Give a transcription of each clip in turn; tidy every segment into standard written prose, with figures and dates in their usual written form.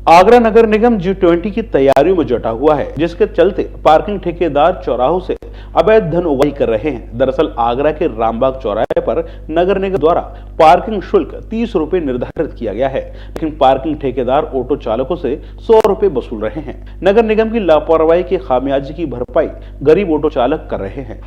आगरा नगर निगम G20 की तैयारियों में जुटा हुआ है, जिसके चलते पार्किंग ठेकेदार चौराहों से अवैध धन उगाही कर रहे हैं। दरअसल आगरा के रामबाग चौराहे पर नगर निगम द्वारा पार्किंग शुल्क 30 रुपए निर्धारित किया गया है, लेकिन पार्किंग ठेकेदार ऑटो चालकों से 100 रुपए वसूल रहे हैं। नगर निगम की लापरवाही की खामियाजी की भरपाई गरीब ऑटो चालक कर रहे हैं।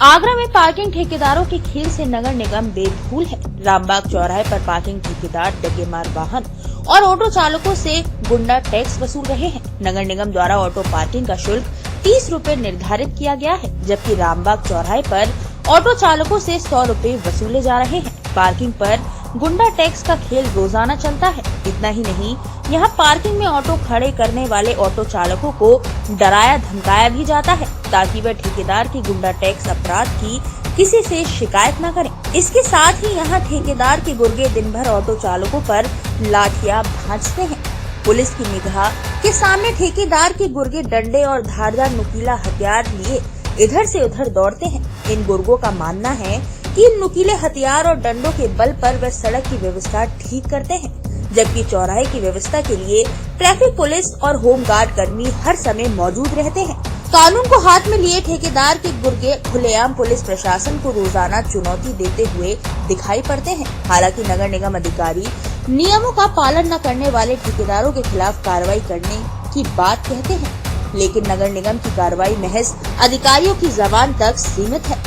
आगरा में पार्किंग ठेकेदारों के खेल से नगर निगम बेधूल है। रामबाग चौराहे पर पार्किंग ठेकेदार डकेमार वाहन और ऑटो चालकों से गुंडा टैक्स वसूल रहे हैं। नगर निगम द्वारा ऑटो पार्किंग का शुल्क 30 रुपए निर्धारित किया गया है, जबकि रामबाग चौराहे पर ऑटो चालकों से 100 रुपए वसूले जा रहे हैं। पार्किंग पर गुंडा टैक्स का खेल रोजाना चलता है। इतना ही नहीं, यहाँ पार्किंग में ऑटो खड़े करने वाले ऑटो चालकों को डराया धमकाया भी जाता है, ताकि वह ठेकेदार की गुंडा टैक्स अपराध की किसी से शिकायत न करें। इसके साथ ही यहाँ ठेकेदार के गुर्गे दिन भर ऑटो चालकों पर लाठियां भांजते हैं। पुलिस की निगाह के सामने ठेकेदार के गुर्गे डंडे और धारदार नुकीला हथियार लिए इधर से उधर दौड़ते हैं। इन गुर्गों का मानना है कि इन नुकीले हथियार और डंडों के बल पर वे सड़क की व्यवस्था ठीक करते हैं, जबकि चौराहे की व्यवस्था के लिए ट्रैफिक पुलिस और होमगार्ड कर्मी हर समय मौजूद रहते हैं। कानून को हाथ में लिए ठेकेदार के गुर्गे खुलेआम पुलिस प्रशासन को रोजाना चुनौती देते हुए दिखाई पड़ते हैं। हालांकि नगर निगम अधिकारी नियमों का पालन न करने वाले ठेकेदारों के खिलाफ कार्रवाई करने की बात कहते हैं, लेकिन नगर निगम की कार्रवाई महज अधिकारियों की जबान तक सीमित है।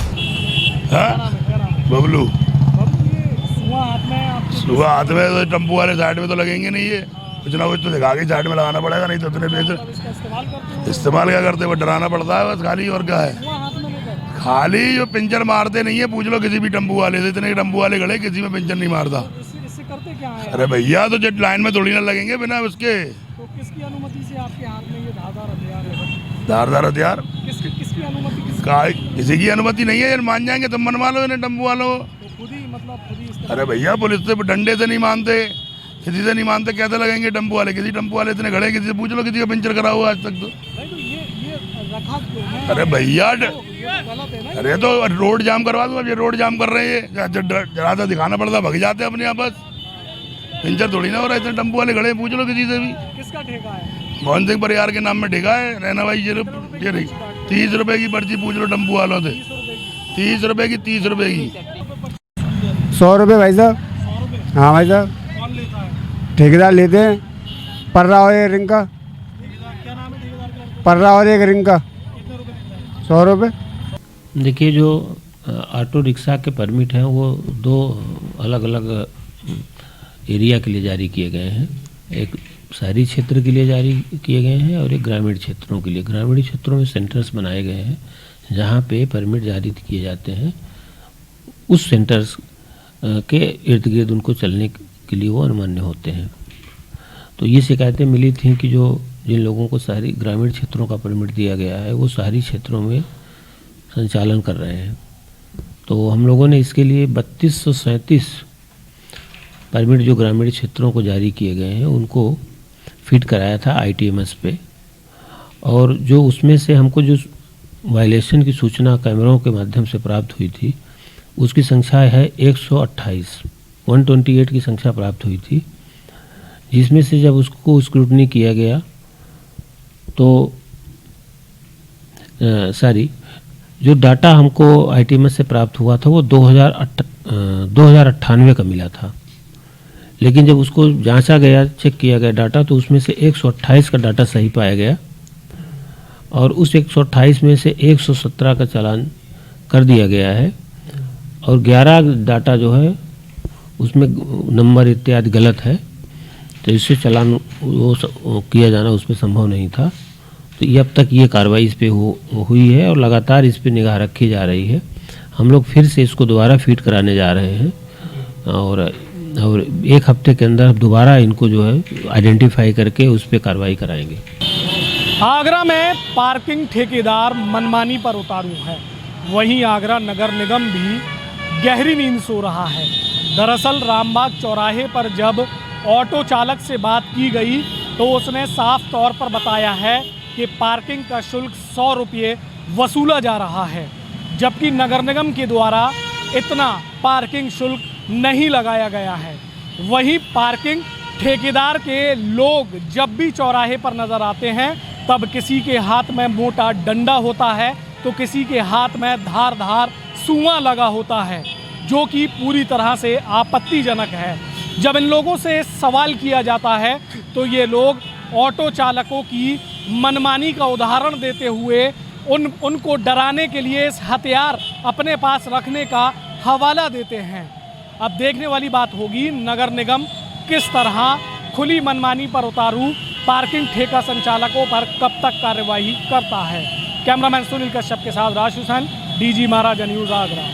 बबलू सुबह हाथ में तो टेम्पो वाले साइड में तो लगेंगे नहीं, ये कुछ ना कुछ तो दिखा के साइड में लगाना पड़ेगा, नहीं तो इतने बेच इस्तेमाल क्या करते, वो डराना पड़ता है बस खाली। और क्या है खाली जो पिंचर मारते नहीं है, पूछ लो किसी भी टेम्पो वाले से। इतने टेम्पो वाले खड़े, किसी में पिंचर नहीं मारता। अरे भैया तो जब लाइन में थोड़ी ना लगेंगे बिना उसके। तो किसकी अनुमति से आपके हाथ में ये धारदार हथियार है? धारदार हथियार किसकी अनुमति? किसी की अनुमति नहीं है। यार मान जाएंगे तुम मनवा लो इन्हें टेम्पो वालों। खुद ही अरे भैया पुलिस से डंडे से नहीं मानते, किसी से नहीं मानते, कैसे लगेंगे टेम्पो वाले? किसी टेम्पो वाले इतने खड़े, किसी से पूछ लो किसी का पंचर करा हुआ आज तक तो। ये रखा क्यों है? अरे भैया गलत है ना? अरे तो रोड जाम करवा दो। अब ये रोड जाम कर रहे हैं, जरा सा दिखाना पड़ता, भग जाते हैं अपने यहाँ बस। पंचर थोड़ी ना हो रहा है, इतने टेम्पो वाले खड़े, पूछ लो किसी से भी। किसका ठेका है? मोहन सिंह परिवार के नाम में ठेका है, रहना भाई। ये 30 रुपए की पर्ची पूछ लो टेम्पो वालों से। 30 रुपए की 30 रुपए की 100 रुपये भाई साहब। हाँ भाई साहब, कौन लेता है? ठेकेदार लेते हैं। पर्रा और एक रिंग का। क्या नाम है ठेकेदार का? पर्रा और एक रिंग का कितने रुपए देता है? 100 रुपये। देखिए, जो ऑटो रिक्शा के परमिट हैं वो दो अलग अलग एरिया के लिए जारी किए गए हैं। एक शहरी क्षेत्र के लिए जारी किए गए हैं और एक ग्रामीण क्षेत्रों के लिए। ग्रामीण क्षेत्रों में सेंटर्स बनाए गए हैं जहाँ पे परमिट जारी किए जाते हैं। उस सेंटर्स के इर्द गिर्द उनको चलने के लिए वो अनुमान्य होते हैं। तो ये शिकायतें मिली थी कि जिन लोगों को शहरी ग्रामीण क्षेत्रों का परमिट दिया गया है वो शहरी क्षेत्रों में संचालन कर रहे हैं। तो हम लोगों ने इसके लिए 3237 परमिट जो ग्रामीण क्षेत्रों को जारी किए गए हैं उनको फिट कराया था ITMS पे। और जो उसमें से हमको जो वायलेशन की सूचना कैमरों के माध्यम से प्राप्त हुई थी उसकी संख्या है 128 की संख्या प्राप्त हुई थी, जिसमें से जब उसको स्क्रूटनी किया गया तो जो डाटा हमको ITMS से प्राप्त हुआ था वो 2098 का मिला था। लेकिन जब उसको जांचा गया, चेक किया गया डाटा, तो उसमें से 128 का डाटा सही पाया गया और उस 128 में से 117 का चालान कर दिया गया है और 11 डाटा जो है उसमें नंबर इत्यादि गलत है, तो इससे चालान वो किया जाना उसमें संभव नहीं था। तो ये अब तक ये कार्रवाई इस पे हुई है और लगातार इस पे निगाह रखी जा रही है। हम लोग फिर से इसको दोबारा फीड कराने जा रहे हैं और 1 हफ्ते के अंदर दोबारा इनको जो है आइडेंटिफाई करके उस पर कार्रवाई कराएंगे। आगरा में पार्किंग ठेकेदार मनमानी पर उतारू है, वहीं आगरा नगर निगम भी गहरी नींद सो रहा है। दरअसल रामबाग चौराहे पर जब ऑटो चालक से बात की गई तो उसने साफ तौर पर बताया है कि पार्किंग का शुल्क 100 रुपये वसूला जा रहा है, जबकि नगर निगम के द्वारा इतना पार्किंग शुल्क नहीं लगाया गया है। वहीं पार्किंग ठेकेदार के लोग जब भी चौराहे पर नज़र आते हैं तब किसी के हाथ में मोटा डंडा होता है तो किसी के हाथ में धार सुआ लगा होता है, जो कि पूरी तरह से आपत्तिजनक है। जब इन लोगों से सवाल किया जाता है तो ये लोग ऑटो चालकों की मनमानी का उदाहरण देते हुए उनको डराने के लिए इस हथियार अपने पास रखने का हवाला देते हैं। अब देखने वाली बात होगी नगर निगम किस तरह खुली मनमानी पर उतारू पार्किंग ठेका संचालकों पर कब तक कार्यवाही करता है। कैमरामैन सुनील कश्यप के साथ राज हुसैन, डीजी महाराजा न्यूज़ आगरा।